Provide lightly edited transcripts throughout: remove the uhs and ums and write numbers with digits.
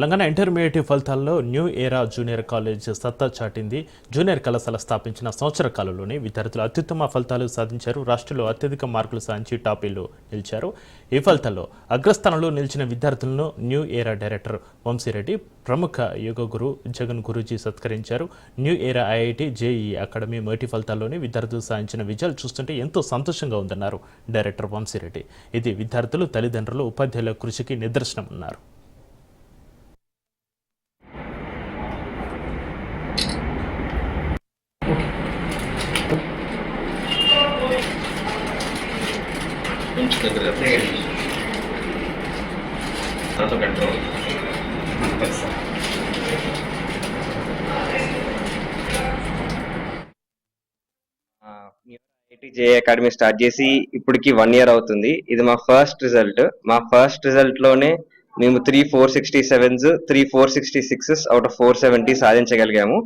Telangana intermediate ఫలితాల్లో new ఏరా junior college సత్తా చాటింది. జూనియర్ కళాశాల స్థాపించిన సంవత్సర కాలంలోనే విద్యార్థులు అత్యుత్తమ ఫలితాలు సాధించారు. రాష్ట్రంలో అత్యధిక మార్కులు సాధించి టాపీలో నిలిచారు. ఈ ఫలితాల్లో అగ్రస్థానంలో నిలిచిన విద్యార్థులను న్యూ ఏరా డైరెక్టర్ వంశీరెడ్డి, ప్రముఖ యోగ గురు జగన్ గురూజీ సత్కరించారు. న్యూ ఏరా ఐఐటి జేఈఈ అకాడమీ మొదటి ఫలితాల్లోనే విద్యార్థులు సాధించిన విజయాలు చూస్తుంటే ఎంతో సంతోషంగా ఉందన్నారు డైరెక్టర్ వంశీరెడ్డి. ఇది విద్యార్థులు, తల్లిదండ్రులు, ఉపాధ్యాయుల కృషికి నిదర్శనమన్నారు. కంట్రోల్ జే అకాడమీ స్టార్ట్ చేసి ఇప్పటికి 1 year అవుతుంది. ఇది మా ఫస్ట్ రిజల్ట్ లోనే మేము 3 467s 3 466 అవుట్ ఆఫ్ 470 సాధించగలిగాము.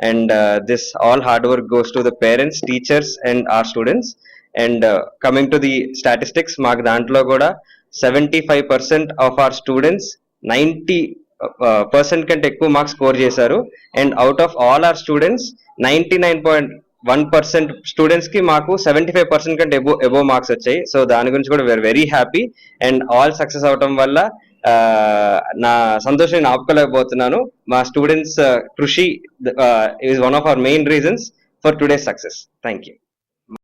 And this all hard work goes to the parents, teachers and our students. And coming to the statistics, మాకు దాంట్లో కూడా 75% ఆఫ్ ఆర్ స్టూడెంట్స్ 90% కంటే ఎక్కువ మార్క్స్ స్కోర్ చేశారు. And out of all our students 99.1% students కి మాకు 75% కంటే ఎబో మార్క్స్ వచ్చాయి. సో దాని గురించి కూడా we are very happy. And all success అవటం వల్ల నా సంతోషం నేను ఆపుకోలేకపోతున్నాను. మా స్టూడెంట్స్ కృషి is one of our main reasons for today's success. Thank you.